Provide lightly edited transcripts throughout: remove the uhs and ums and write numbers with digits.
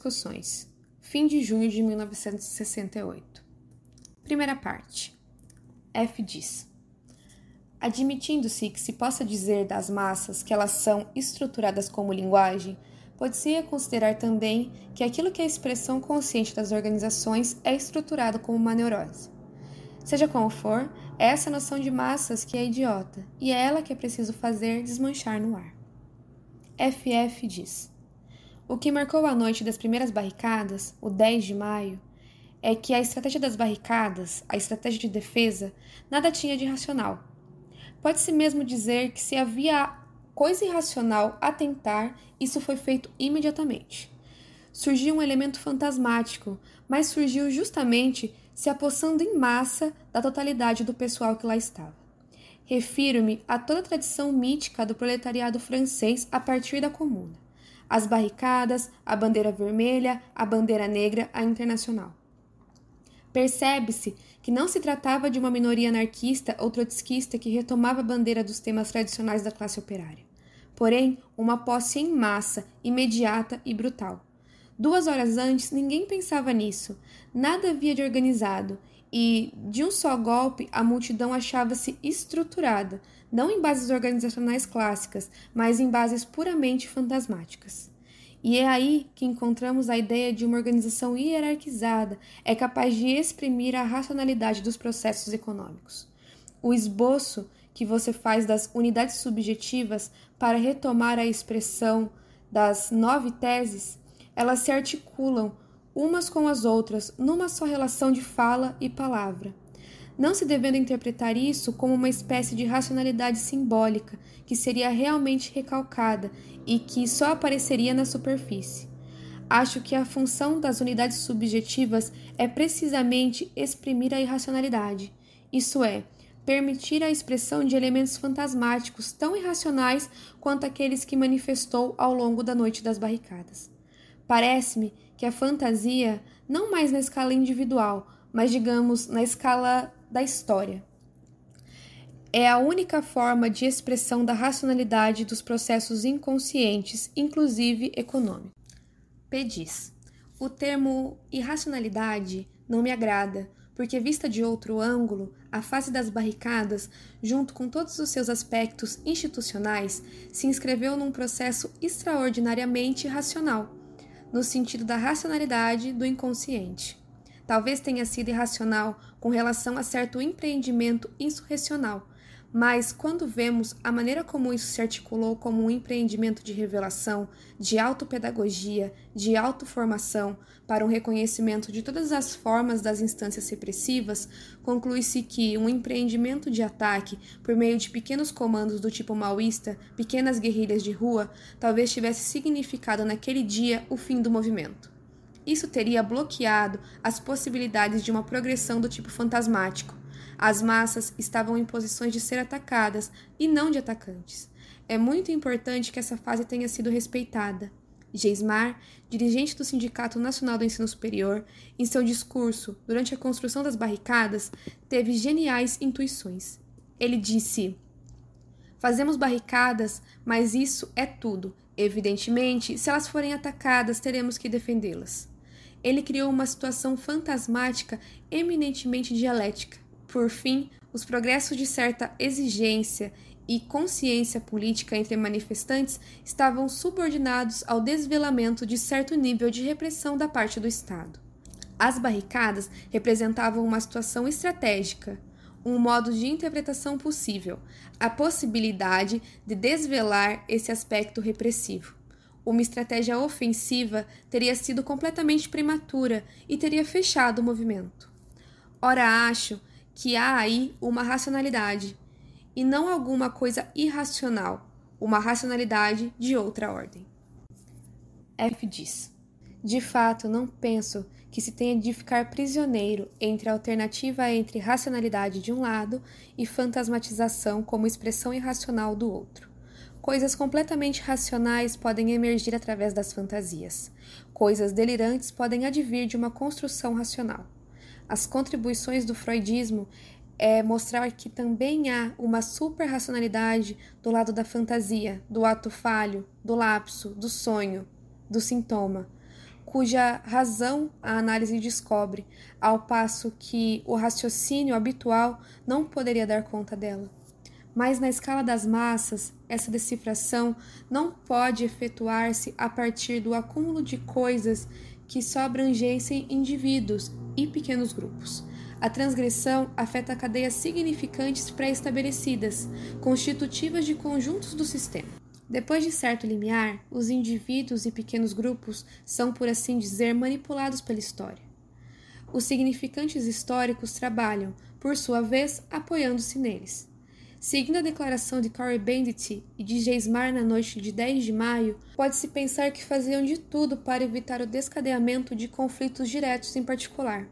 discussões. Fim de junho de 1968. Primeira parte. F diz: admitindo-se que se possa dizer das massas que elas são estruturadas como linguagem, pode-se considerar também que aquilo que é a expressão consciente das organizações é estruturado como uma neurose. Seja como for, é essa noção de massas que é idiota, e é ela que é preciso fazer desmanchar no ar. FF diz: o que marcou a noite das primeiras barricadas, o 10 de maio, é que a estratégia das barricadas, a estratégia de defesa, nada tinha de racional. Pode-se mesmo dizer que se havia coisa irracional a tentar, isso foi feito imediatamente. Surgiu um elemento fantasmático, mas surgiu justamente se apossando em massa da totalidade do pessoal que lá estava. Refiro-me a toda a tradição mítica do proletariado francês a partir da Comuna. As barricadas, a bandeira vermelha, a bandeira negra, a internacional. Percebe-se que não se tratava de uma minoria anarquista ou trotskista que retomava a bandeira dos temas tradicionais da classe operária. Porém, uma posse em massa, imediata e brutal. 2 horas antes, ninguém pensava nisso, nada havia de organizado, e, de um só golpe, a multidão achava-se estruturada, não em bases organizacionais clássicas, mas em bases puramente fantasmáticas. E é aí que encontramos a ideia de uma organização hierarquizada, é capaz de exprimir a racionalidade dos processos econômicos. O esboço que você faz das unidades subjetivas para retomar a expressão das 9 teses, elas se articulam umas com as outras numa só relação de fala e palavra, não se devendo interpretar isso como uma espécie de racionalidade simbólica que seria realmente recalcada e que só apareceria na superfície. Acho que a função das unidades subjetivas é precisamente exprimir a irracionalidade, isso é, permitir a expressão de elementos fantasmáticos tão irracionais quanto aqueles que manifestou ao longo da noite das barricadas. Parece-me que a fantasia, não mais na escala individual, mas, digamos, na escala da história, é a única forma de expressão da racionalidade dos processos inconscientes, inclusive econômicos. P diz: o termo irracionalidade não me agrada, porque, vista de outro ângulo, a fase das barricadas, junto com todos os seus aspectos institucionais, se inscreveu num processo extraordinariamente racional, no sentido da racionalidade do inconsciente. Talvez tenha sido irracional com relação a certo empreendimento insurrecional, mas quando vemos a maneira como isso se articulou como um empreendimento de revelação, de autopedagogia, de autoformação, para um reconhecimento de todas as formas das instâncias repressivas, conclui-se que um empreendimento de ataque por meio de pequenos comandos do tipo maoísta, pequenas guerrilhas de rua, talvez tivesse significado naquele dia o fim do movimento. Isso teria bloqueado as possibilidades de uma progressão do tipo fantasmático. As massas estavam em posições de ser atacadas e não de atacantes. É muito importante que essa fase tenha sido respeitada. Geismar, dirigente do Sindicato Nacional do Ensino Superior, em seu discurso durante a construção das barricadas, teve geniais intuições. Ele disse: fazemos barricadas, mas isso é tudo. Evidentemente, se elas forem atacadas, teremos que defendê-las. Ele criou uma situação fantasmática eminentemente dialética. Por fim, os progressos de certa exigência e consciência política entre manifestantes estavam subordinados ao desvelamento de certo nível de repressão da parte do Estado. As barricadas representavam uma situação estratégica, um modo de interpretação possível, a possibilidade de desvelar esse aspecto repressivo. Uma estratégia ofensiva teria sido completamente prematura e teria fechado o movimento. Ora, acho que há aí uma racionalidade, e não alguma coisa irracional, uma racionalidade de outra ordem. F diz: de fato, não penso que se tenha de ficar prisioneiro entre a alternativa entre racionalidade de um lado e fantasmatização como expressão irracional do outro. Coisas completamente racionais podem emergir através das fantasias. Coisas delirantes podem advir de uma construção racional. As contribuições do freudismo é mostrar que também há uma super-racionalidade do lado da fantasia, do ato falho, do lapso, do sonho, do sintoma. cuja razão a análise descobre, ao passo que o raciocínio habitual não poderia dar conta dela. Mas na escala das massas, essa decifração não pode efetuar-se a partir do acúmulo de coisas que só abrangessem indivíduos e pequenos grupos. A transgressão afeta cadeias significantes pré-estabelecidas, constitutivas de conjuntos do sistema. Depois de certo limiar, os indivíduos e pequenos grupos são, por assim dizer, manipulados pela história. Os significantes históricos trabalham, por sua vez, apoiando-se neles. Seguindo a declaração de Cohn-Bendit e de Geismar na noite de 10 de maio, pode-se pensar que faziam de tudo para evitar o descadeamento de conflitos diretos em particular.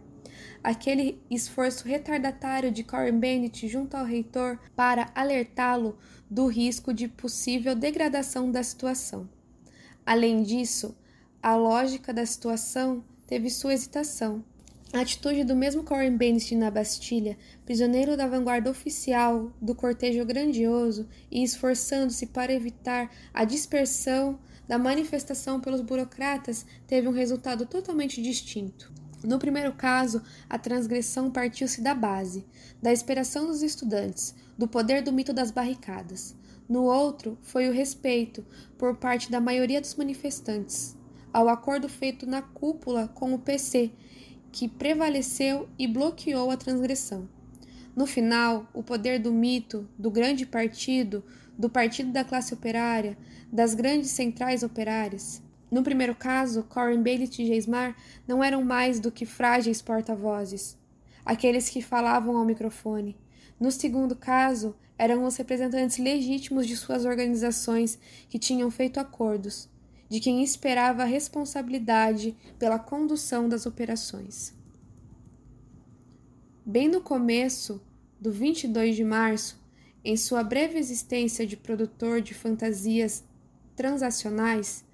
Aquele esforço retardatário de Cohn-Bendit junto ao reitor para alertá-lo do risco de possível degradação da situação. Além disso, a lógica da situação teve sua hesitação. A atitude do mesmo Cohn-Bendit na Bastilha, prisioneiro da vanguarda oficial do cortejo grandioso e esforçando-se para evitar a dispersão da manifestação pelos burocratas, teve um resultado totalmente distinto. No primeiro caso, a transgressão partiu-se da base, da esperação dos estudantes, do poder do mito das barricadas. No outro, foi o respeito, por parte da maioria dos manifestantes, ao acordo feito na cúpula com o PC, que prevaleceu e bloqueou a transgressão. No final, o poder do mito, do grande partido, do partido da classe operária, das grandes centrais operárias. No primeiro caso, Cohn-Bendit e Geismar não eram mais do que frágeis porta-vozes, aqueles que falavam ao microfone. No segundo caso, eram os representantes legítimos de suas organizações que tinham feito acordos, de quem esperava a responsabilidade pela condução das operações. Bem no começo do 22 de março, em sua breve existência de produtor de fantasias transacionais,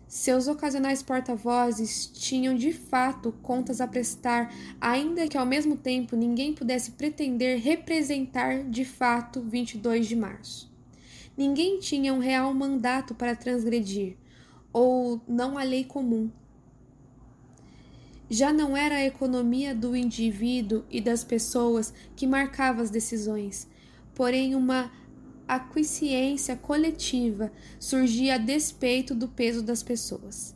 seus ocasionais porta-vozes tinham de fato contas a prestar, ainda que ao mesmo tempo ninguém pudesse pretender representar de fato 22 de março. Ninguém tinha um real mandato para transgredir, ou não a lei comum. Já não era a economia do indivíduo e das pessoas que marcava as decisões, porém uma aquiescência coletiva surgia a despeito do peso das pessoas.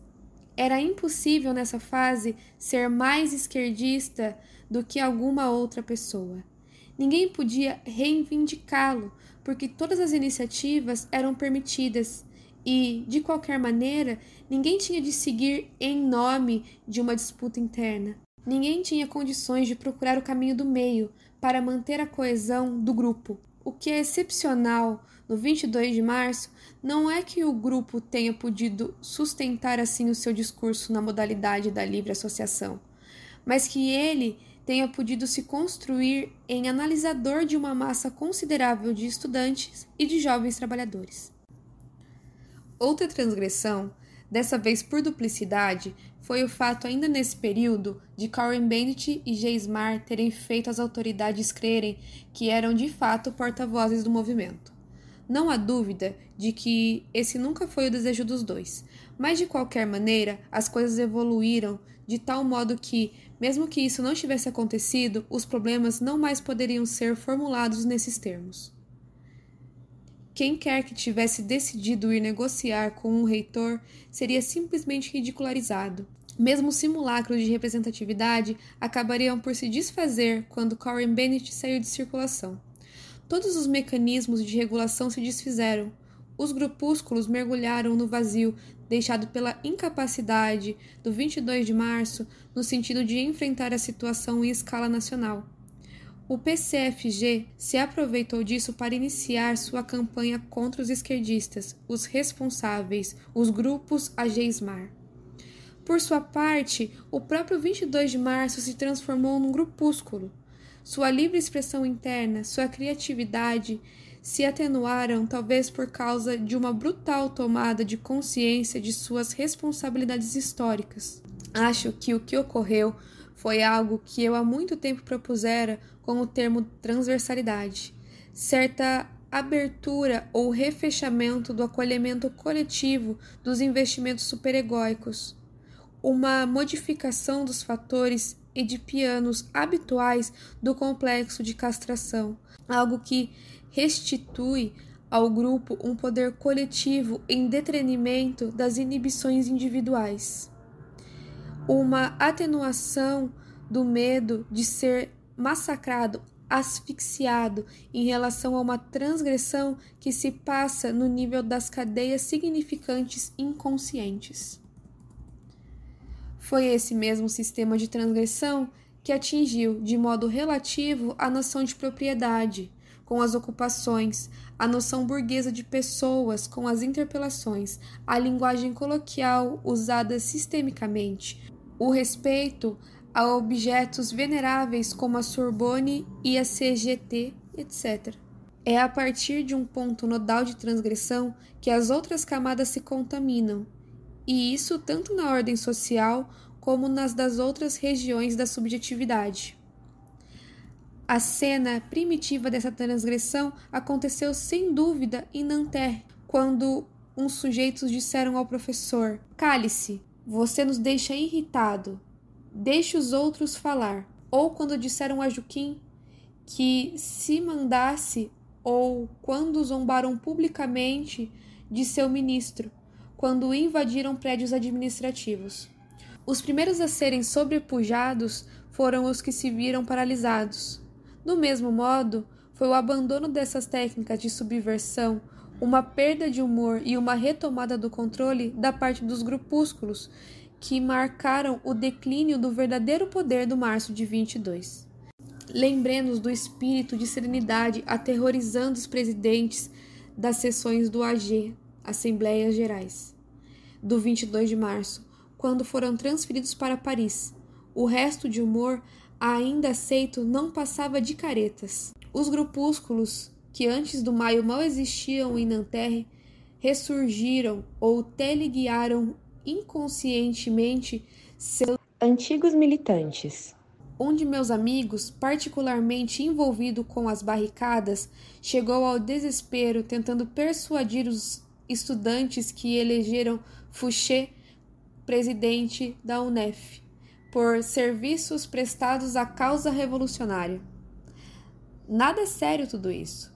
Era impossível nessa fase ser mais esquerdista do que alguma outra pessoa. Ninguém podia reivindicá-lo, porque todas as iniciativas eram permitidas e, de qualquer maneira, ninguém tinha de seguir em nome de uma disputa interna. Ninguém tinha condições de procurar o caminho do meio para manter a coesão do grupo. O que é excepcional no 22 de março não é que o grupo tenha podido sustentar assim o seu discurso na modalidade da livre associação, mas que ele tenha podido se construir em analisador de uma massa considerável de estudantes e de jovens trabalhadores. Outra transgressão, dessa vez por duplicidade, foi o fato ainda nesse período de Cohn-Bendit e Geismar terem feito as autoridades crerem que eram de fato porta-vozes do movimento. Não há dúvida de que esse nunca foi o desejo dos dois, mas de qualquer maneira as coisas evoluíram de tal modo que, mesmo que isso não tivesse acontecido, os problemas não mais poderiam ser formulados nesses termos. Quem quer que tivesse decidido ir negociar com um reitor seria simplesmente ridicularizado. Mesmo simulacros de representatividade acabariam por se desfazer quando Cohn-Bendit saiu de circulação. Todos os mecanismos de regulação se desfizeram. Os grupúsculos mergulharam no vazio deixado pela incapacidade do 22 de março no sentido de enfrentar a situação em escala nacional. O PCFG se aproveitou disso para iniciar sua campanha contra os esquerdistas, os responsáveis, os grupos a Geismar. Por sua parte, o próprio 22 de março se transformou num grupúsculo. Sua livre expressão interna, sua criatividade se atenuaram talvez por causa de uma brutal tomada de consciência de suas responsabilidades históricas. Acho que o que ocorreu foi algo que eu há muito tempo propusera com o termo transversalidade, certa abertura ou refechamento do acolhimento coletivo dos investimentos superegóicos. uma modificação dos fatores edipianos habituais do complexo de castração, algo que restitui ao grupo um poder coletivo em detrimento das inibições individuais. Uma atenuação do medo de ser massacrado, asfixiado em relação a uma transgressão que se passa no nível das cadeias significantes inconscientes. Foi esse mesmo sistema de transgressão que atingiu, de modo relativo, a noção de propriedade, com as ocupações, a noção burguesa de pessoas, com as interpelações, a linguagem coloquial usada sistemicamente, o respeito a objetos veneráveis como a Sorbonne e a CGT, etc. É a partir de um ponto nodal de transgressão que as outras camadas se contaminam, e isso tanto na ordem social como nas das outras regiões da subjetividade. A cena primitiva dessa transgressão aconteceu sem dúvida em Nanterre, quando uns sujeitos disseram ao professor: "Cale-se, você nos deixa irritado, deixe os outros falar." Ou quando disseram a Juquim que se mandasse, ou quando zombaram publicamente de seu ministro, quando invadiram prédios administrativos. Os primeiros a serem sobrepujados foram os que se viram paralisados. Do mesmo modo, foi o abandono dessas técnicas de subversão, uma perda de humor e uma retomada do controle da parte dos grupúsculos que marcaram o declínio do verdadeiro poder do março de 22. Lembremos do espírito de serenidade aterrorizando os presidentes das sessões do AG, Assembleias Gerais, do 22 de março, quando foram transferidos para Paris. O resto de humor, ainda aceito, não passava de caretas. Os grupúsculos, que antes do maio mal existiam em Nanterre, ressurgiram ou teleguiaram inconscientemente seus antigos militantes. Um de meus amigos, particularmente envolvido com as barricadas, chegou ao desespero tentando persuadir os estudantes que elegeram Fouché presidente da UNEF, por serviços prestados à causa revolucionária. Nada sério tudo isso.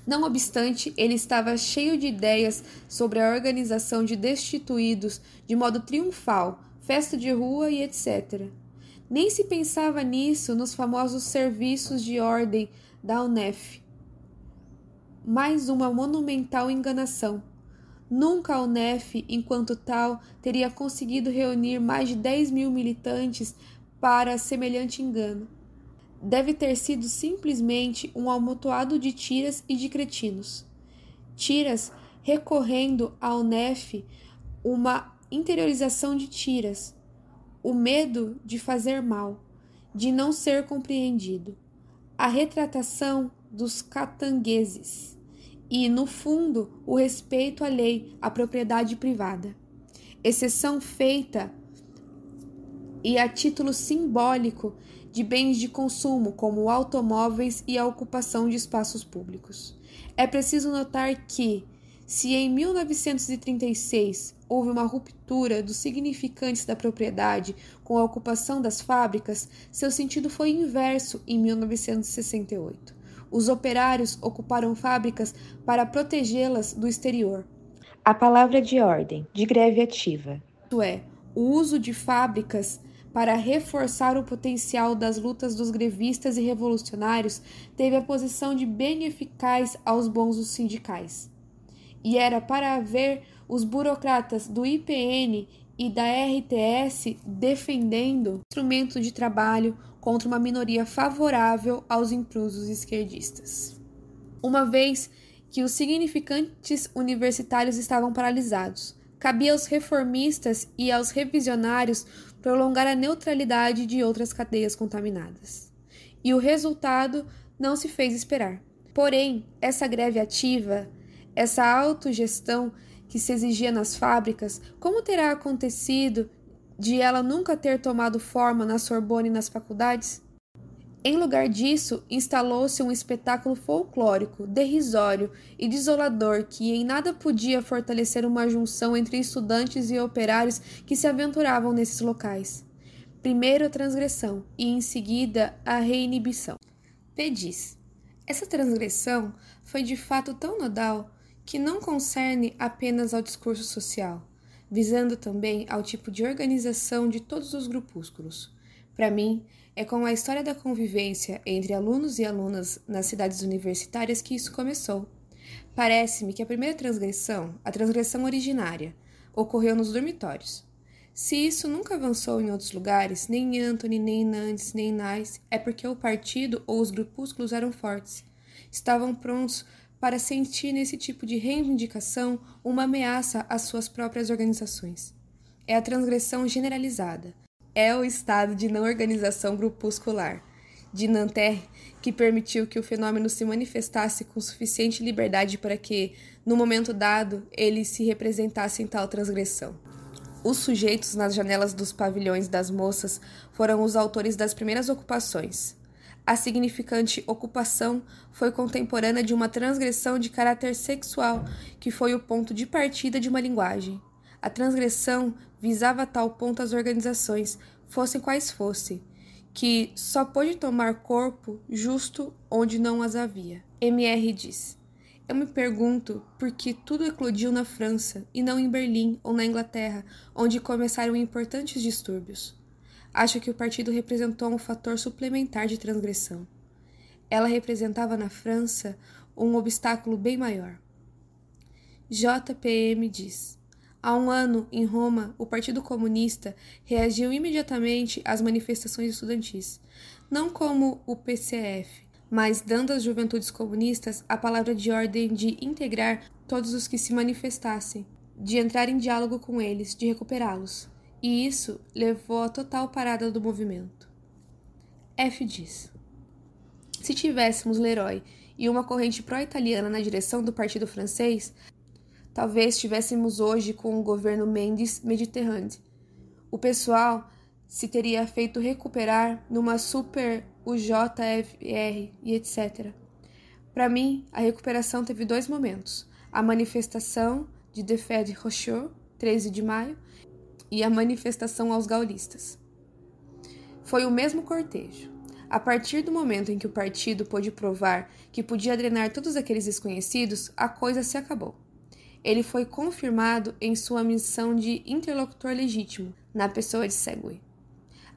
Não obstante, ele estava cheio de ideias sobre a organização de destituídos de modo triunfal, festa de rua e etc. Nem se pensava nisso nos famosos serviços de ordem da UNEF. Mais uma monumental enganação. Nunca a UNEF, enquanto tal, teria conseguido reunir mais de 10.000 militantes para semelhante engano. Deve ter sido simplesmente um amontoado de tiras e de cretinos. Tiras recorrendo à UNEF, uma interiorização de tiras, o medo de fazer mal, de não ser compreendido, a retratação dos catangueses e, no fundo, o respeito à lei, à propriedade privada. Exceção feita e a título simbólico de bens de consumo, como automóveis e a ocupação de espaços públicos. É preciso notar que, se em 1936 houve uma ruptura dos significantes da propriedade com a ocupação das fábricas, seu sentido foi inverso em 1968. Os operários ocuparam fábricas para protegê-las do exterior. A palavra de ordem, de greve ativa. Isto é, o uso de fábricas para reforçar o potencial das lutas dos grevistas e revolucionários teve a posição de bem eficaz aos bons dos sindicais. E era para haver os burocratas do IPN e da RTS defendendo instrumento de trabalho contra uma minoria favorável aos intrusos esquerdistas. Uma vez que os significantes universitários estavam paralisados, cabia aos reformistas e aos revisionários prolongar a neutralidade de outras cadeias contaminadas. E o resultado não se fez esperar. Porém, essa greve ativa, essa autogestão que se exigia nas fábricas, como terá acontecido de ela nunca ter tomado forma na Sorbonne e nas faculdades? Em lugar disso, instalou-se um espetáculo folclórico, derrisório e desolador que em nada podia fortalecer uma junção entre estudantes e operários que se aventuravam nesses locais. Primeiro a transgressão e, em seguida, a reinibição. P. diz: essa transgressão foi de fato tão nodal que não concerne apenas ao discurso social, visando também ao tipo de organização de todos os grupúsculos. Para mim, é com a história da convivência entre alunos e alunas nas cidades universitárias que isso começou. Parece-me que a primeira transgressão, a transgressão originária, ocorreu nos dormitórios. Se isso nunca avançou em outros lugares, nem em Antony, nem em Nantes, nem em Nice, é porque o partido ou os grupúsculos eram fortes. Estavam prontos para sentir nesse tipo de reivindicação uma ameaça às suas próprias organizações. É a transgressão generalizada. É o estado de não organização grupuscular de Nanterre que permitiu que o fenômeno se manifestasse com suficiente liberdade para que, no momento dado, ele se representasse em tal transgressão. Os sujeitos nas janelas dos pavilhões das moças foram os autores das primeiras ocupações. A significante ocupação foi contemporânea de uma transgressão de caráter sexual, que foi o ponto de partida de uma linguagem. A transgressão visava a tal ponto as organizações, fossem quais fossem, que só pôde tomar corpo justo onde não as havia. M.R. diz: eu me pergunto por que tudo eclodiu na França e não em Berlim ou na Inglaterra, onde começaram importantes distúrbios. Acho que o partido representou um fator suplementar de transgressão. Ela representava na França um obstáculo bem maior. J.P.M. diz: há um ano, em Roma, o Partido Comunista reagiu imediatamente às manifestações estudantis, não como o PCF, mas dando às juventudes comunistas a palavra de ordem de integrar todos os que se manifestassem, de entrar em diálogo com eles, de recuperá-los. E isso levou à total parada do movimento. F. diz: se tivéssemos Leroy e uma corrente pró-italiana na direção do partido francês, talvez estivéssemos hoje com o governo Mendes Mediterrâneo. O pessoal se teria feito recuperar numa super UJFR e etc. Para mim, a recuperação teve dois momentos: a manifestação de Defé de Rocheux, 13 de maio, e a manifestação aos gaulistas. Foi o mesmo cortejo. A partir do momento em que o partido pôde provar que podia drenar todos aqueles desconhecidos, a coisa se acabou. Ele foi confirmado em sua missão de interlocutor legítimo, na pessoa de Segui.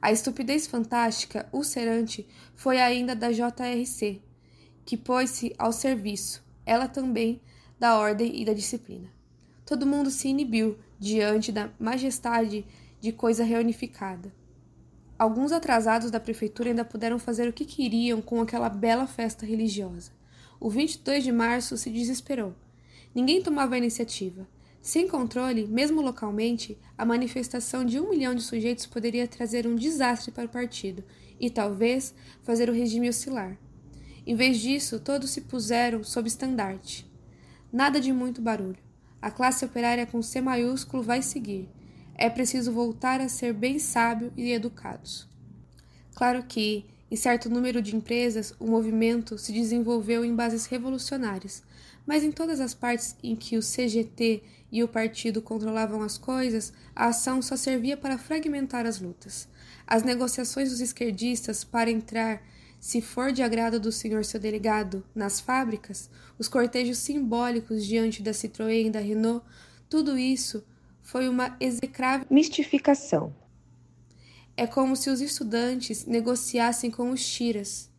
A estupidez fantástica, ulcerante, foi ainda da JRC, que pôs-se ao serviço, ela também, da ordem e da disciplina. Todo mundo se inibiu diante da majestade de coisa reunificada. Alguns atrasados da prefeitura ainda puderam fazer o que queriam com aquela bela festa religiosa. O 22 de março se desesperou. Ninguém tomava a iniciativa. Sem controle, mesmo localmente, a manifestação de 1 milhão de sujeitos poderia trazer um desastre para o partido e, talvez, fazer o regime oscilar. Em vez disso, todos se puseram sob estandarte. Nada de muito barulho. A classe operária com C maiúsculo vai seguir. É preciso voltar a ser bem sábio e educados. Claro que, em certo número de empresas, o movimento se desenvolveu em bases revolucionárias, mas em todas as partes em que o CGT e o partido controlavam as coisas, a ação só servia para fragmentar as lutas. As negociações dos esquerdistas para entrar, se for de agrado do senhor seu delegado, nas fábricas, os cortejos simbólicos diante da Citroën e da Renault, tudo isso foi uma execrável Mistificação. É como se os estudantes negociassem com os tiras.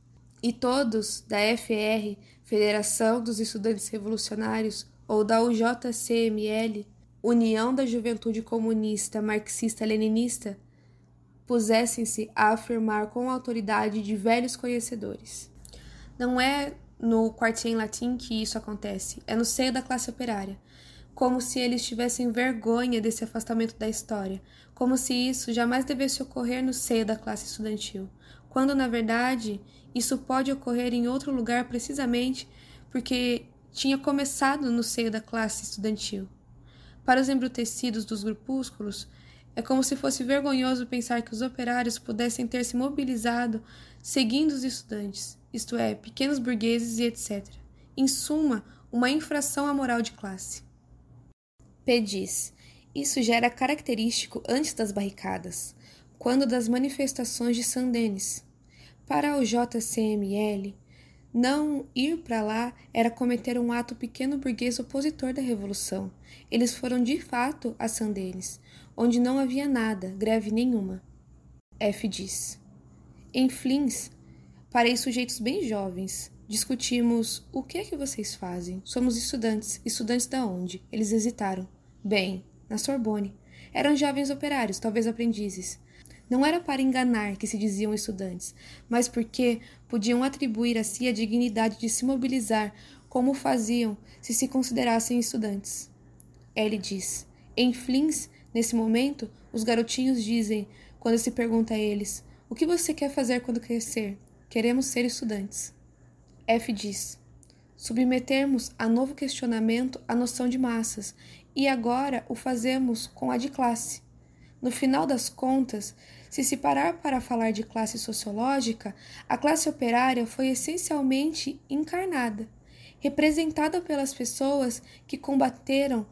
E todos, da FR, Federação dos Estudantes Revolucionários, ou da UJCML, União da Juventude Comunista Marxista-Leninista, pusessem-se a afirmar com autoridade de velhos conhecedores. Não é no Quartier Latim que isso acontece, é no seio da classe operária, como se eles tivessem vergonha desse afastamento da história, como se isso jamais devesse ocorrer no seio da classe estudantil, quando, na verdade, isso pode ocorrer em outro lugar precisamente porque tinha começado no seio da classe estudantil. Para os embrutecidos dos grupúsculos, É como se fosse vergonhoso pensar que os operários pudessem ter se mobilizado seguindo os estudantes, isto é, pequenos burgueses e etc. Em suma, uma infração à moral de classe. P. diz: isso já era característico antes das barricadas, quando das manifestações de Saint-Denis. Para o JCML, não ir para lá era cometer um ato pequeno burguês opositor da Revolução. Eles foram de fato a Saint-Denis, onde não havia nada, greve nenhuma. F. diz: em Flins, parei sujeitos bem jovens. Discutimos: o que é que vocês fazem? Somos estudantes. Estudantes da onde? Eles hesitaram. Bem, na Sorbonne. Eram jovens operários, talvez aprendizes. Não era para enganar que se diziam estudantes, mas porque podiam atribuir a si a dignidade de se mobilizar como faziam se considerassem estudantes. Ele diz: em Flins, nesse momento, os garotinhos dizem, quando se pergunta a eles: o que você quer fazer quando crescer? Queremos ser estudantes. F. diz: submetermos a novo questionamento a noção de massas, e agora o fazemos com a de classe. No final das contas, se parar para falar de classe sociológica, a classe operária foi essencialmente encarnada, representada pelas pessoas que combateram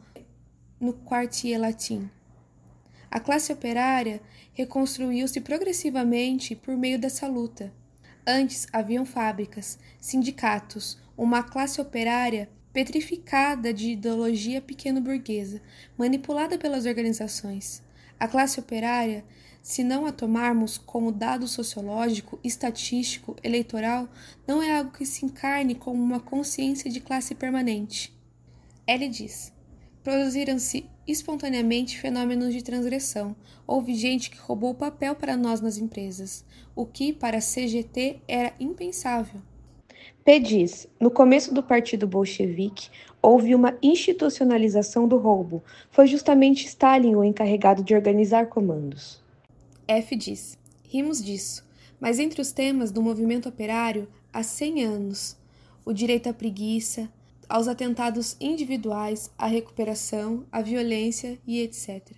no Quartier Latin. A classe operária reconstruiu-se progressivamente por meio dessa luta. Antes haviam fábricas, sindicatos, uma classe operária petrificada de ideologia pequeno-burguesa, manipulada pelas organizações. A classe operária, se não a tomarmos como dado sociológico, estatístico, eleitoral, não é algo que se encarne como uma consciência de classe permanente. Ele diz: produziram-se espontaneamente fenômenos de transgressão. Houve gente que roubou o papel para nós nas empresas, o que, para a CGT, era impensável. P. diz: no começo do Partido Bolchevique, houve uma institucionalização do roubo. Foi justamente Stalin o encarregado de organizar comandos. F. diz: rimos disso, mas entre os temas do movimento operário há 100 anos, o direito à preguiça, aos atentados individuais, à recuperação, à violência e etc.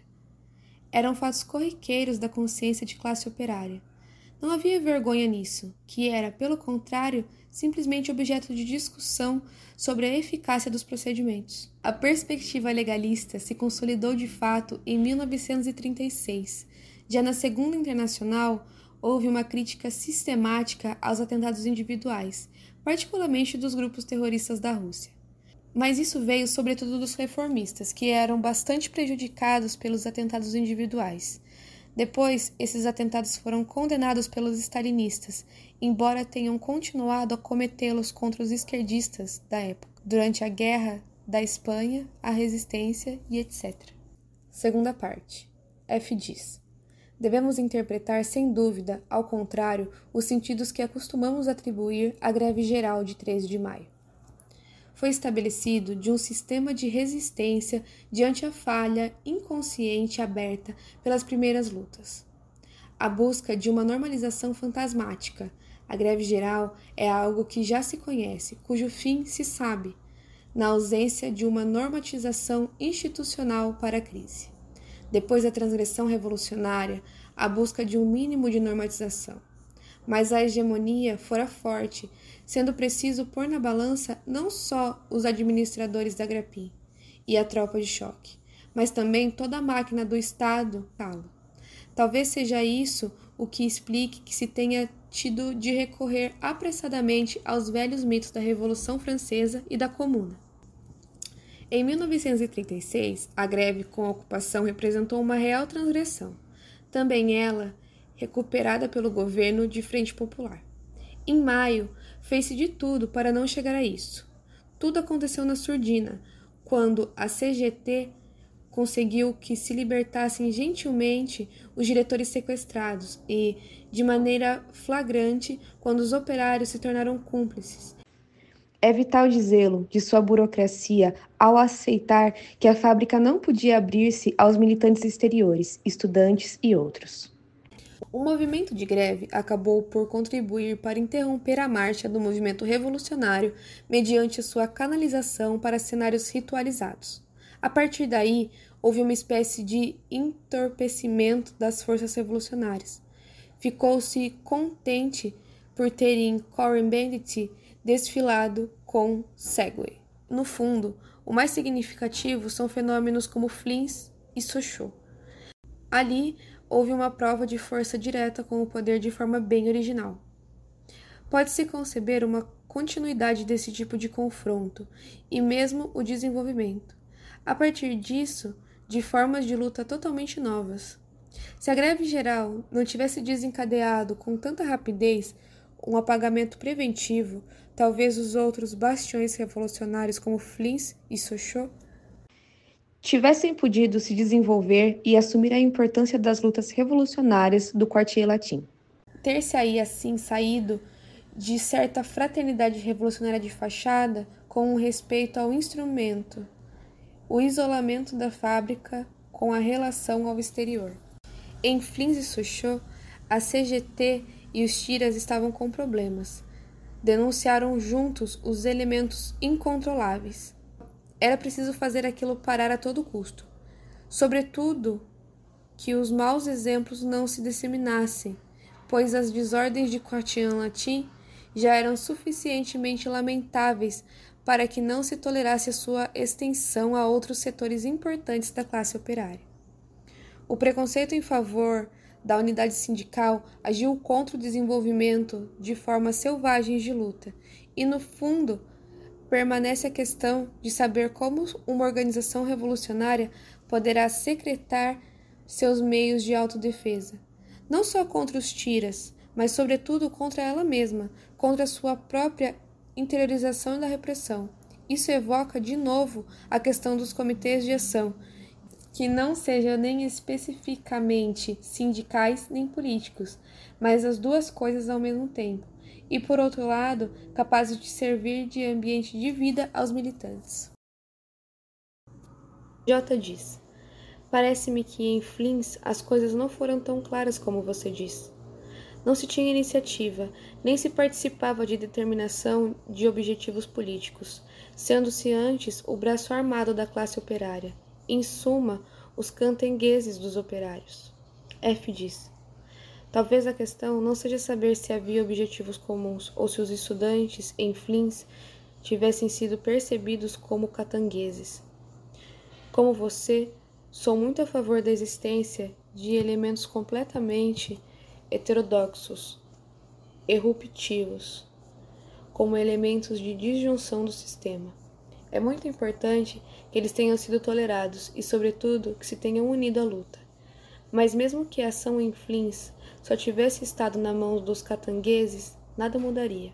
Eram fatos corriqueiros da consciência de classe operária. Não havia vergonha nisso, que era, pelo contrário, simplesmente objeto de discussão sobre a eficácia dos procedimentos. A perspectiva legalista se consolidou de fato em 1936. Já na Segunda Internacional, houve uma crítica sistemática aos atentados individuais, particularmente dos grupos terroristas da Rússia. Mas isso veio sobretudo dos reformistas, que eram bastante prejudicados pelos atentados individuais. Depois, esses atentados foram condenados pelos stalinistas, embora tenham continuado a cometê-los contra os esquerdistas da época, durante a Guerra da Espanha, a Resistência e etc. Segunda parte. F. diz: devemos interpretar sem dúvida, ao contrário, os sentidos que acostumamos atribuir à greve geral de 13 de maio. Foi estabelecido de um sistema de resistência diante a falha inconsciente aberta pelas primeiras lutas. A busca de uma normalização fantasmática. A greve geral é algo que já se conhece, cujo fim se sabe, na ausência de uma normatização institucional para a crise. Depois da transgressão revolucionária, a busca de um mínimo de normatização. Mas a hegemonia fora forte, sendo preciso pôr na balança não só os administradores da Grapim e a tropa de choque, mas também toda a máquina do Estado. Talvez seja isso o que explique que se tenha tido de recorrer apressadamente aos velhos mitos da Revolução Francesa e da Comuna. Em 1936, a greve com a ocupação representou uma real transgressão. Também ela recuperada pelo governo de Frente Popular. Em maio, fez-se de tudo para não chegar a isso. Tudo aconteceu na surdina, quando a CGT conseguiu que se libertassem gentilmente os diretores sequestrados e, de maneira flagrante, quando os operários se tornaram cúmplices. É vital dizê-lo de sua burocracia ao aceitar que a fábrica não podia abrir-se aos militantes exteriores, estudantes e outros. O movimento de greve acabou por contribuir para interromper a marcha do movimento revolucionário mediante sua canalização para cenários ritualizados. A partir daí, houve uma espécie de entorpecimento das forças revolucionárias. Ficou-se contente por terem Cohn-Bendit desfilado com Segway. No fundo, o mais significativo são fenômenos como Flins e Sochaux. Ali, houve uma prova de força direta com o poder de forma bem original. Pode-se conceber uma continuidade desse tipo de confronto e mesmo o desenvolvimento, a partir disso, de formas de luta totalmente novas. Se a greve geral não tivesse desencadeado com tanta rapidez um apagamento preventivo, talvez os outros bastiões revolucionários como Flins e Sochaux tivessem podido se desenvolver e assumir a importância das lutas revolucionárias do Quartier Latim. Ter-se aí assim saído de certa fraternidade revolucionária de fachada com um respeito ao instrumento, o isolamento da fábrica com a relação ao exterior. Em Flins e Sochaux, a CGT e os tiras estavam com problemas. Denunciaram juntos os elementos incontroláveis. Era preciso fazer aquilo parar a todo custo. Sobretudo, que os maus exemplos não se disseminassem, pois as desordens de Quartier Latim já eram suficientemente lamentáveis para que não se tolerasse a sua extensão a outros setores importantes da classe operária. O preconceito em favor da unidade sindical agiu contra o desenvolvimento de formas selvagens de luta, e, no fundo, permanece a questão de saber como uma organização revolucionária poderá secretar seus meios de autodefesa, não só contra os tiras, mas sobretudo contra ela mesma, contra sua própria interiorização da repressão. Isso evoca de novo a questão dos comitês de ação, que não sejam nem especificamente sindicais nem políticos, mas as duas coisas ao mesmo tempo, e por outro lado, capazes de servir de ambiente de vida aos militantes. J. diz: parece-me que em Flins as coisas não foram tão claras como você diz. Não se tinha iniciativa, nem se participava de determinação de objetivos políticos, sendo-se antes o braço armado da classe operária, em suma, os cantengueses dos operários. F. diz: talvez a questão não seja saber se havia objetivos comuns ou se os estudantes, em Flins, tivessem sido percebidos como catangueses. Como você, sou muito a favor da existência de elementos completamente heterodoxos, eruptivos, como elementos de disjunção do sistema. É muito importante que eles tenham sido tolerados e, sobretudo, que se tenham unido à luta. Mas mesmo que a ação em Flins só tivesse estado na mão dos catangueses, nada mudaria.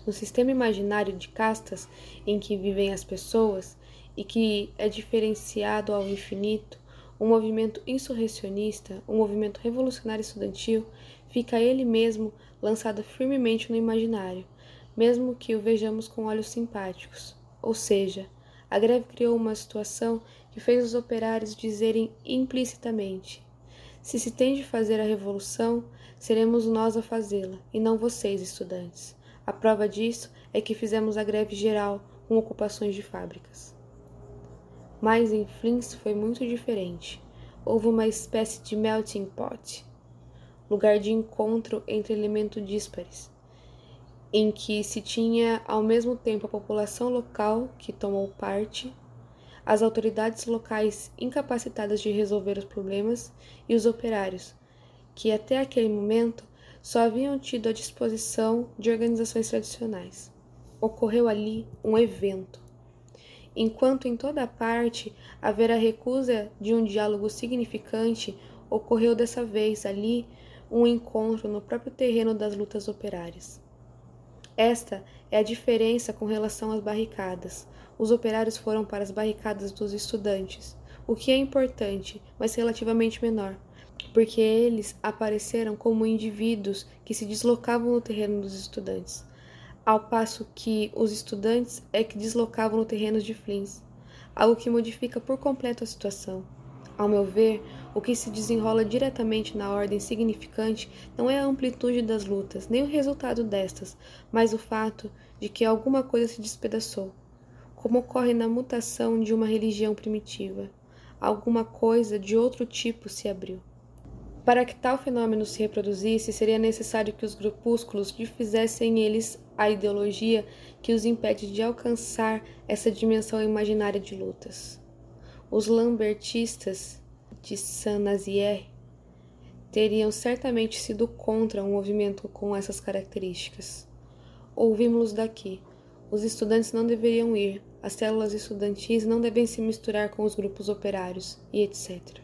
No sistema imaginário de castas em que vivem as pessoas e que é diferenciado ao infinito, um movimento insurrecionista, um movimento revolucionário estudantil, fica ele mesmo lançado firmemente no imaginário, mesmo que o vejamos com olhos simpáticos. Ou seja, a greve criou uma situação que fez os operários dizerem implicitamente: se se tem de fazer a revolução, seremos nós a fazê-la, e não vocês, estudantes. A prova disso é que fizemos a greve geral com ocupações de fábricas. Mas em Flins foi muito diferente. Houve uma espécie de melting pot, lugar de encontro entre elementos díspares, em que se tinha ao mesmo tempo a população local que tomou parte, as autoridades locais incapacitadas de resolver os problemas e os operários, que até aquele momento só haviam tido a disposição de organizações tradicionais. Ocorreu ali um evento. Enquanto em toda parte havia a recusa de um diálogo significante, ocorreu dessa vez ali um encontro no próprio terreno das lutas operárias. Esta é a diferença com relação às barricadas. Os operários foram para as barricadas dos estudantes, o que é importante, mas relativamente menor, porque eles apareceram como indivíduos que se deslocavam no terreno dos estudantes, ao passo que os estudantes é que deslocavam no terreno de Flins, algo que modifica por completo a situação. Ao meu ver, o que se desenrola diretamente na ordem significante não é a amplitude das lutas, nem o resultado destas, mas o fato de que alguma coisa se despedaçou. como ocorre na mutação de uma religião primitiva. Alguma coisa de outro tipo se abriu. Para que tal fenômeno se reproduzisse, seria necessário que os grupúsculos difizessem eles a ideologia que os impede de alcançar essa dimensão imaginária de lutas. Os lambertistas de Saint-Nazaire teriam certamente sido contra um movimento com essas características. Ouvimos-los daqui. Os estudantes não deveriam ir, as células estudantis não devem se misturar com os grupos operários, e etc.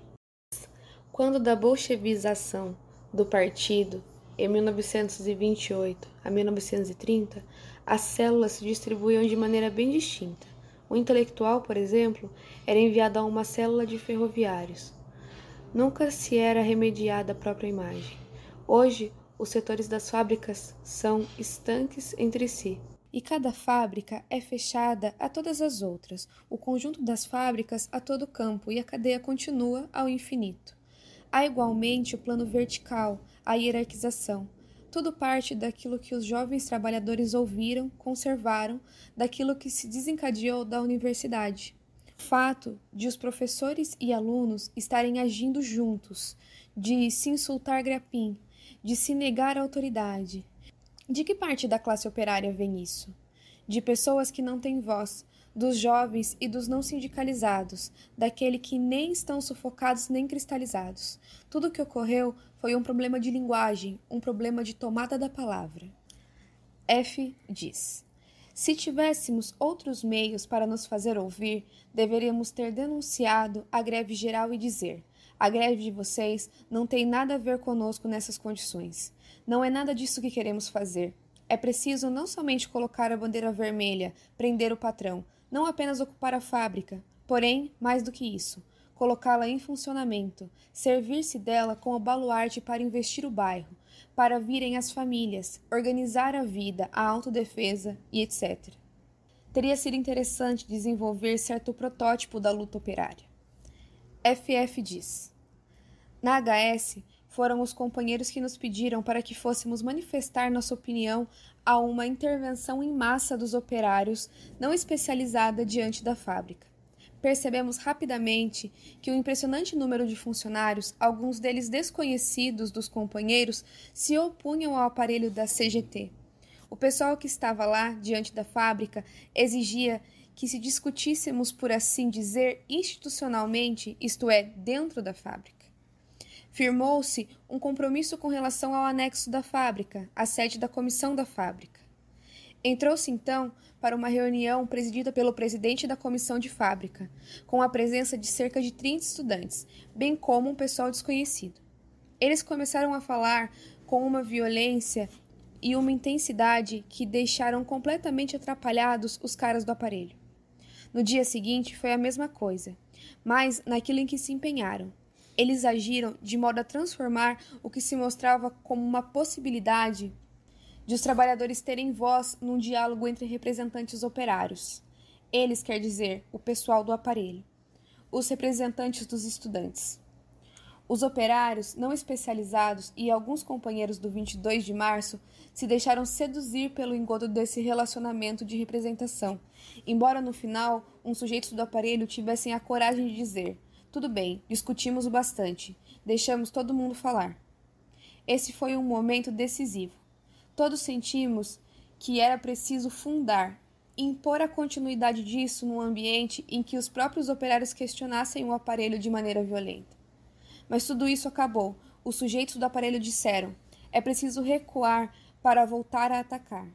Quando da bolchevização do partido, em 1928 a 1930, as células se distribuíam de maneira bem distinta. O intelectual, por exemplo, era enviado a uma célula de ferroviários. Nunca se era remediada a própria imagem. Hoje, os setores das fábricas são estanques entre si. E cada fábrica é fechada a todas as outras, o conjunto das fábricas a todo o campo, e a cadeia continua ao infinito. Há igualmente o plano vertical, a hierarquização. Tudo parte daquilo que os jovens trabalhadores ouviram, conservaram, daquilo que se desencadeou da universidade. O fato de os professores e alunos estarem agindo juntos, de se insultar grapim, de se negar a autoridade. De que parte da classe operária vem isso? De pessoas que não têm voz, dos jovens e dos não sindicalizados, daquele que nem estão sufocados nem cristalizados. Tudo o que ocorreu foi um problema de linguagem, um problema de tomada da palavra. F. diz: se tivéssemos outros meios para nos fazer ouvir, deveríamos ter denunciado a greve geral e dizer: a greve de vocês não tem nada a ver conosco nessas condições. Não é nada disso que queremos fazer. É preciso não somente colocar a bandeira vermelha, prender o patrão, não apenas ocupar a fábrica, porém, mais do que isso, colocá-la em funcionamento, servir-se dela como baluarte para investir o bairro, para virem as famílias, organizar a vida, a autodefesa e etc. Teria sido interessante desenvolver certo protótipo da luta operária. FF diz: na HS, foram os companheiros que nos pediram para que fôssemos manifestar nossa opinião a uma intervenção em massa dos operários não especializada diante da fábrica. Percebemos rapidamente que o impressionante número de funcionários, alguns deles desconhecidos dos companheiros, se opunham ao aparelho da CGT. O pessoal que estava lá, diante da fábrica, exigia que se discutíssemos, por assim dizer, institucionalmente, isto é, dentro da fábrica. Firmou-se um compromisso com relação ao anexo da fábrica, a sede da comissão da fábrica. Entrou-se, então, para uma reunião presidida pelo presidente da comissão de fábrica, com a presença de cerca de 30 estudantes, bem como um pessoal desconhecido. Eles começaram a falar com uma violência e uma intensidade que deixaram completamente atrapalhados os caras do aparelho. No dia seguinte foi a mesma coisa, mas naquilo em que se empenharam. Eles agiram de modo a transformar o que se mostrava como uma possibilidade de os trabalhadores terem voz num diálogo entre representantes operários. Eles, quer dizer, o pessoal do aparelho, os representantes dos estudantes. Os operários não especializados e alguns companheiros do 22 de março se deixaram seduzir pelo engodo desse relacionamento de representação, embora no final uns sujeitos do aparelho tivessem a coragem de dizer: tudo bem, discutimos o bastante, deixamos todo mundo falar. Esse foi um momento decisivo. Todos sentimos que era preciso fundar, impor a continuidade disso num ambiente em que os próprios operários questionassem o aparelho de maneira violenta. Mas tudo isso acabou. Os sujeitos do aparelho disseram: é preciso recuar para voltar a atacar.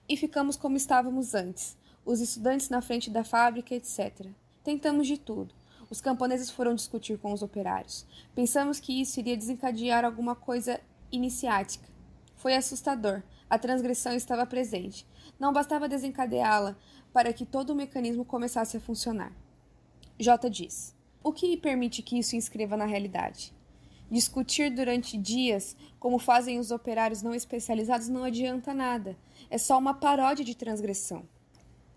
E ficamos como estávamos antes, os estudantes na frente da fábrica, etc. Tentamos de tudo. Os camponeses foram discutir com os operários. Pensamos que isso iria desencadear alguma coisa iniciática. Foi assustador. A transgressão estava presente. Não bastava desencadeá-la para que todo o mecanismo começasse a funcionar. J. diz: o que permite que isso inscreva na realidade? Discutir durante dias, como fazem os operários não especializados, não adianta nada. É só uma paródia de transgressão.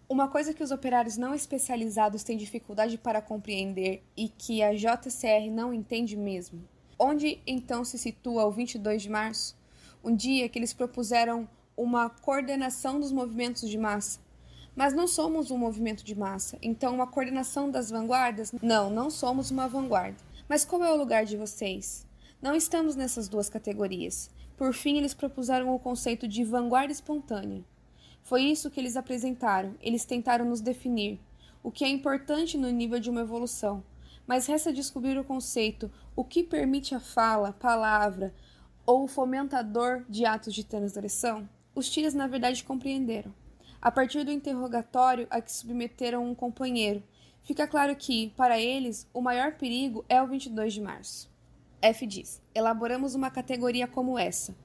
Uma coisa que os operários não especializados têm dificuldade para compreender e que a JCR não entende mesmo. Onde então se situa o 22 de março? Um dia que eles propuseram uma coordenação dos movimentos de massa. Mas não somos um movimento de massa, então uma coordenação das vanguardas? Não somos uma vanguarda. Mas qual é o lugar de vocês? Não estamos nessas duas categorias. Por fim, eles propuseram o conceito de vanguarda espontânea. Foi isso que eles apresentaram, eles tentaram nos definir, o que é importante no nível de uma evolução. Mas resta descobrir o conceito, o que permite a fala, palavra ou o fomentador de atos de transgressão. Os tiras, na verdade, compreenderam. A partir do interrogatório a que submeteram um companheiro, fica claro que, para eles, o maior perigo é o 22 de março. F diz, elaboramos uma categoria como essa.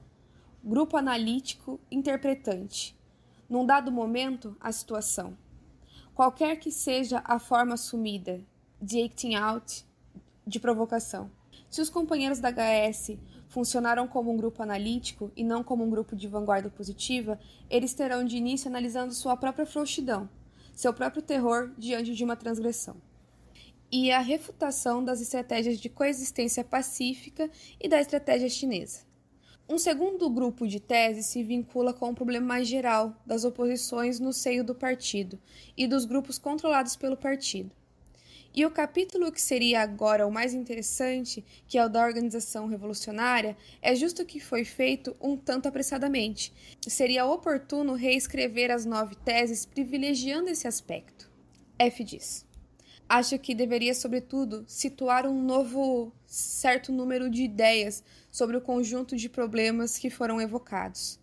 Grupo analítico interpretante. Num dado momento, a situação. Qualquer que seja a forma assumida, de acting out, de provocação. Se os companheiros da HS funcionaram como um grupo analítico e não como um grupo de vanguarda positiva, eles terão de início analisando sua própria frouxidão, seu próprio terror diante de uma transgressão. E a refutação das estratégias de coexistência pacífica e da estratégia chinesa. Um segundo grupo de teses se vincula com o problema mais geral das oposições no seio do partido e dos grupos controlados pelo partido. E o capítulo que seria agora o mais interessante, que é o da organização revolucionária, é justo o que foi feito um tanto apressadamente. Seria oportuno reescrever as 9 teses privilegiando esse aspecto. F diz. Acho que deveria, sobretudo, situar um novo certo número de ideias sobre o conjunto de problemas que foram evocados.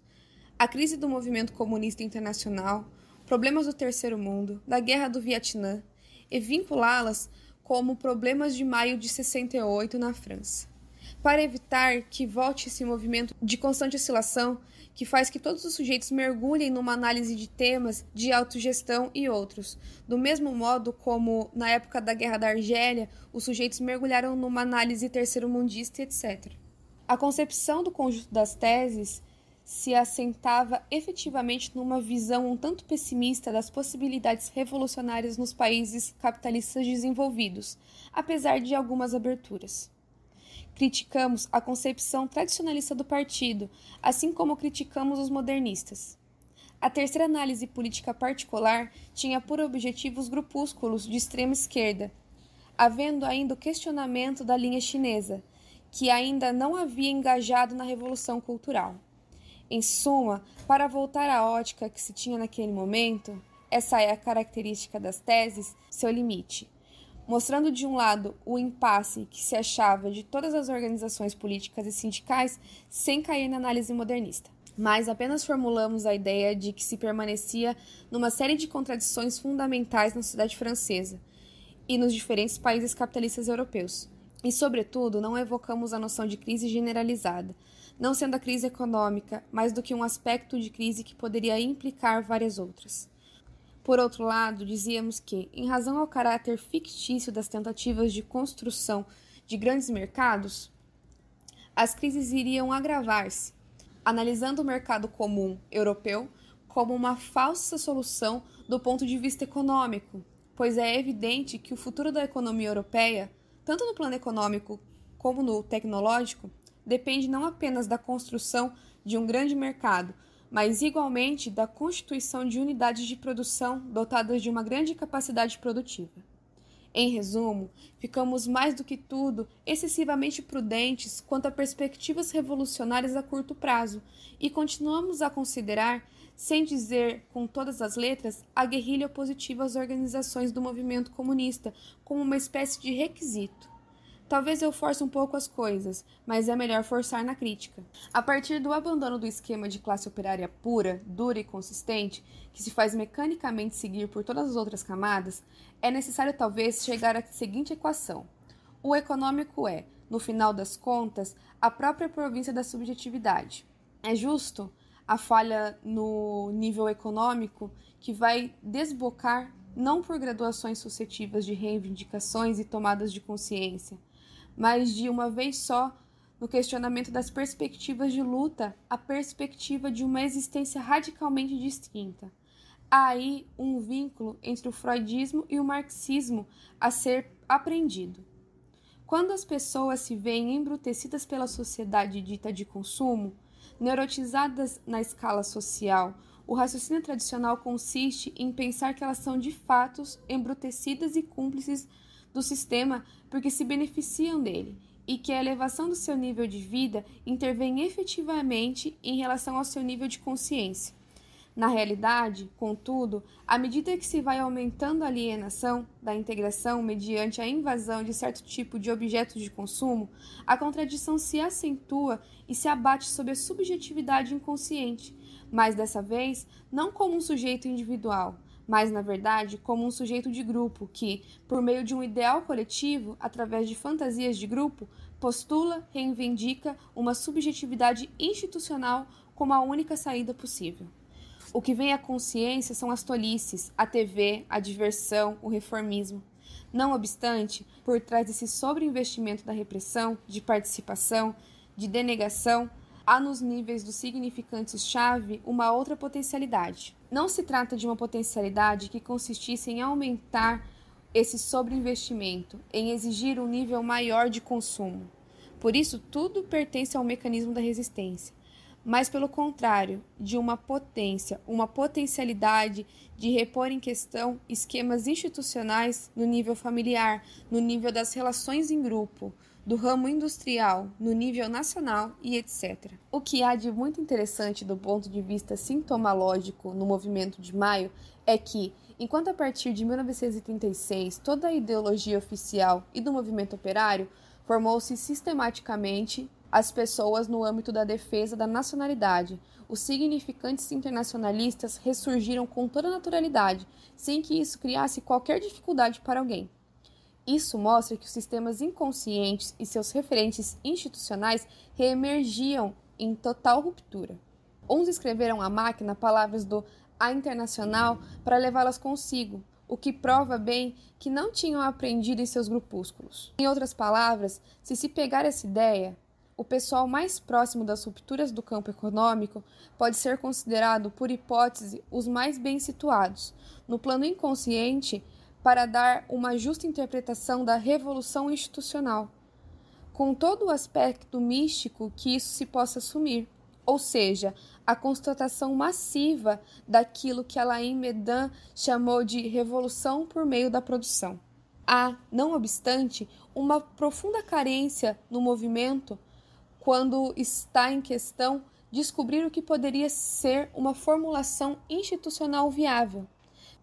A crise do movimento comunista internacional, problemas do terceiro mundo, da guerra do Vietnã, e vinculá-las como problemas de maio de 68 na França, para evitar que volte esse movimento de constante oscilação que faz que todos os sujeitos mergulhem numa análise de temas de autogestão e outros, do mesmo modo como, na época da Guerra da Argélia, os sujeitos mergulharam numa análise terceiro-mundista, etc. A concepção do conjunto das teses se assentava efetivamente numa visão um tanto pessimista das possibilidades revolucionárias nos países capitalistas desenvolvidos, apesar de algumas aberturas. Criticamos a concepção tradicionalista do partido, assim como criticamos os modernistas. A terceira análise política particular tinha por objetivo os grupúsculos de extrema esquerda, havendo ainda o questionamento da linha chinesa, que ainda não havia engajado na revolução cultural. Em suma, para voltar à ótica que se tinha naquele momento, essa é a característica das teses, seu limite, mostrando de um lado o impasse que se achava de todas as organizações políticas e sindicais sem cair na análise modernista. Mas apenas formulamos a ideia de que se permanecia numa série de contradições fundamentais na sociedade francesa e nos diferentes países capitalistas europeus. E, sobretudo, não evocamos a noção de crise generalizada, não sendo a crise econômica mais do que um aspecto de crise que poderia implicar várias outras. Por outro lado, dizíamos que, em razão ao caráter fictício das tentativas de construção de grandes mercados, as crises iriam agravar-se, analisando o mercado comum europeu como uma falsa solução do ponto de vista econômico, pois é evidente que o futuro da economia europeia, tanto no plano econômico como no tecnológico, depende não apenas da construção de um grande mercado, mas igualmente da constituição de unidades de produção dotadas de uma grande capacidade produtiva. Em resumo, ficamos mais do que tudo excessivamente prudentes quanto a perspectivas revolucionárias a curto prazo e continuamos a considerar, sem dizer com todas as letras, a guerrilha opositiva às organizações do movimento comunista como uma espécie de requisito. Talvez eu force um pouco as coisas, mas é melhor forçar na crítica. A partir do abandono do esquema de classe operária pura, dura e consistente, que se faz mecanicamente seguir por todas as outras camadas, é necessário talvez chegar à seguinte equação. O econômico é, no final das contas, a própria província da subjetividade. É justo a falha no nível econômico que vai desbocar não por graduações sucessivas de reivindicações e tomadas de consciência, mas de uma vez só, no questionamento das perspectivas de luta, a perspectiva de uma existência radicalmente distinta. Há aí um vínculo entre o freudismo e o marxismo a ser aprendido. Quando as pessoas se veem embrutecidas pela sociedade dita de consumo, neurotizadas na escala social, O raciocínio tradicional consiste em pensar que elas são de fato embrutecidas e cúmplices do sistema porque se beneficiam dele, e que a elevação do seu nível de vida intervém efetivamente em relação ao seu nível de consciência. Na realidade, contudo, à medida que se vai aumentando a alienação da integração mediante a invasão de certo tipo de objetos de consumo, a contradição se acentua e se abate sobre a subjetividade inconsciente, mas dessa vez não como um sujeito individual, mas, na verdade, como um sujeito de grupo que, por meio de um ideal coletivo, através de fantasias de grupo, postula, reivindica uma subjetividade institucional como a única saída possível. O que vem à consciência são as tolices, a TV, a diversão, o reformismo. Não obstante, por trás desse sobreinvestimento da repressão, de participação, de denegação, há nos níveis dos significantes-chave uma outra potencialidade. Não se trata de uma potencialidade que consistisse em aumentar esse sobreinvestimento, em exigir um nível maior de consumo. Por isso, tudo pertence ao mecanismo da resistência. Mas, pelo contrário, de uma potência, uma potencialidade de repor em questão esquemas institucionais no nível familiar, no nível das relações em grupo, do ramo industrial, no nível nacional e etc. O que há de muito interessante do ponto de vista sintomalógico no movimento de maio é que, enquanto a partir de 1936 toda a ideologia oficial e do movimento operário formou-se sistematicamente as pessoas no âmbito da defesa da nacionalidade, os significantes internacionalistas ressurgiram com toda naturalidade, sem que isso criasse qualquer dificuldade para alguém. Isso mostra que os sistemas inconscientes e seus referentes institucionais reemergiam em total ruptura. Uns escreveram à máquina palavras do A Internacional para levá-las consigo, o que prova bem que não tinham aprendido em seus grupúsculos. Em outras palavras, se pegar essa ideia, o pessoal mais próximo das rupturas do campo econômico pode ser considerado, por hipótese, os mais bem situados, no plano inconsciente, para dar uma justa interpretação da revolução institucional, com todo o aspecto místico que isso se possa assumir, ou seja, a constatação massiva daquilo que Alain Medan chamou de revolução por meio da produção. Há, não obstante, uma profunda carência no movimento quando está em questão descobrir o que poderia ser uma formulação institucional viável.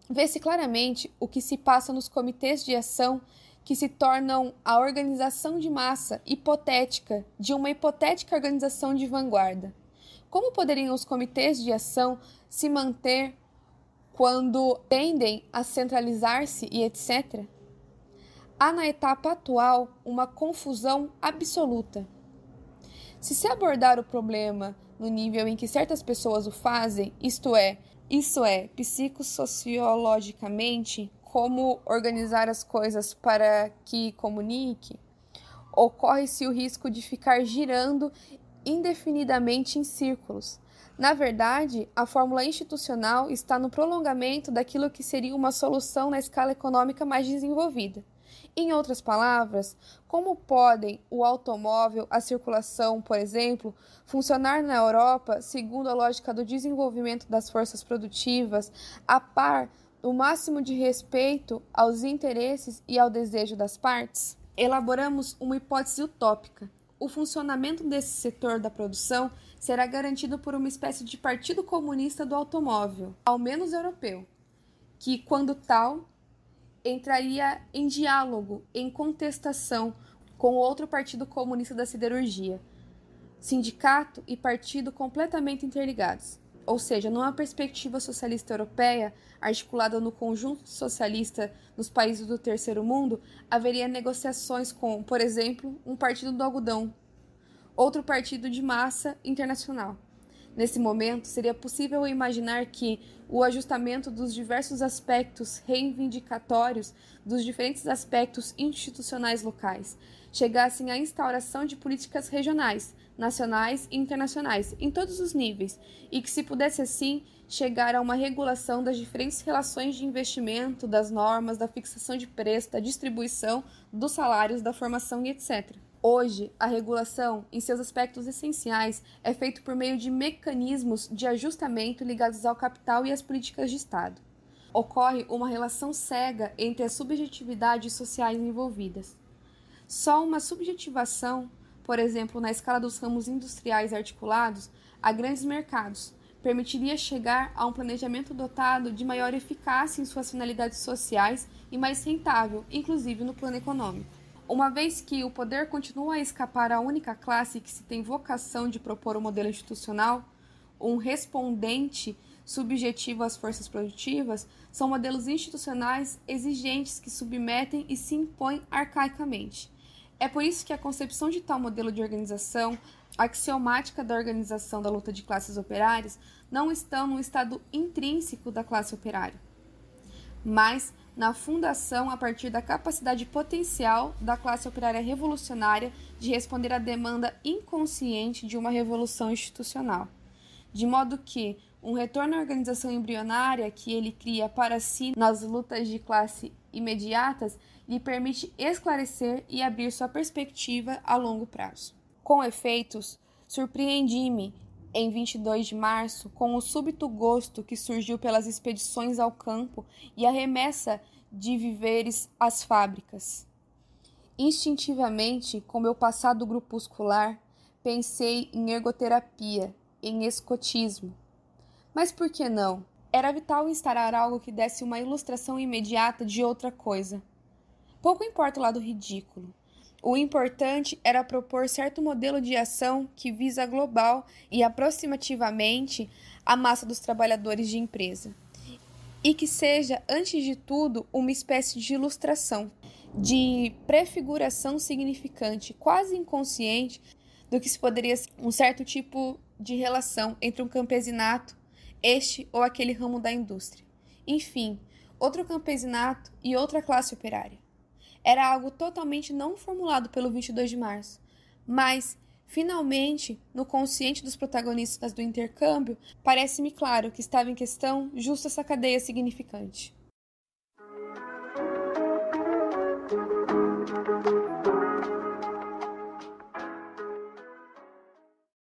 Vê-se claramente o que se passa nos comitês de ação que se tornam a organização de massa hipotética de uma hipotética organização de vanguarda. Como poderiam os comitês de ação se manter quando tendem a centralizar-se e etc? Há na etapa atual uma confusão absoluta. Se abordar o problema no nível em que certas pessoas o fazem, isso é, psicossociologicamente, como organizar as coisas para que comunique, ocorre-se o risco de ficar girando indefinidamente em círculos. Na verdade, a fórmula institucional está no prolongamento daquilo que seria uma solução na escala econômica mais desenvolvida. Em outras palavras, como podem o automóvel, a circulação, por exemplo, funcionar na Europa segundo a lógica do desenvolvimento das forças produtivas, a par do máximo de respeito aos interesses e ao desejo das partes? Elaboramos uma hipótese utópica. O funcionamento desse setor da produção será garantido por uma espécie de partido comunista do automóvel, ao menos europeu, que, quando tal, entraria em diálogo, em contestação com outro partido comunista da siderurgia, sindicato e partido completamente interligados. Ou seja, numa perspectiva socialista europeia, articulada no conjunto socialista nos países do terceiro mundo, haveria negociações com, por exemplo, um partido do algodão, outro partido de massa internacional. Nesse momento, seria possível imaginar que o ajustamento dos diversos aspectos reivindicatórios dos diferentes aspectos institucionais locais chegassem à instauração de políticas regionais, nacionais e internacionais, em todos os níveis, e que se pudesse assim chegar a uma regulação das diferentes relações de investimento, das normas, da fixação de preço, da distribuição, dos salários, da formação e etc. Hoje, a regulação, em seus aspectos essenciais, é feita por meio de mecanismos de ajustamento ligados ao capital e às políticas de Estado. Ocorre uma relação cega entre as subjetividades sociais envolvidas. Só uma subjetivação, por exemplo, na escala dos ramos industriais articulados a grandes mercados, permitiria chegar a um planejamento dotado de maior eficácia em suas finalidades sociais e mais rentável, inclusive no plano econômico. Uma vez que o poder continua a escapar à única classe que se tem vocação de propor um modelo institucional, um respondente subjetivo às forças produtivas, são modelos institucionais exigentes que submetem e se impõem arcaicamente. É por isso que a concepção de tal modelo de organização, axiomática da organização da luta de classes operárias, não estão no estado intrínseco da classe operária, mas na fundação a partir da capacidade potencial da classe operária revolucionária de responder à demanda inconsciente de uma revolução institucional. De modo que um retorno à organização embrionária que ele cria para si nas lutas de classe imediatas lhe permite esclarecer e abrir sua perspectiva a longo prazo. Com efeitos, surpreendi-me em 22 de março, com o súbito gosto que surgiu pelas expedições ao campo e a remessa de víveres às fábricas. Instintivamente, com meu passado grupuscular, pensei em ergoterapia, em escotismo. Mas por que não? Era vital instaurar algo que desse uma ilustração imediata de outra coisa. Pouco importa o lado ridículo. O importante era propor certo modelo de ação que visa global e aproximativamente a massa dos trabalhadores de empresa. E que seja, antes de tudo, uma espécie de ilustração, de prefiguração significante, quase inconsciente, do que se poderia ser um certo tipo de relação entre um campesinato, este ou aquele ramo da indústria. Enfim, outro campesinato e outra classe operária. Era algo totalmente não formulado pelo 22 de março, mas, finalmente, no consciente dos protagonistas do intercâmbio, parece-me claro que estava em questão justa essa cadeia significante.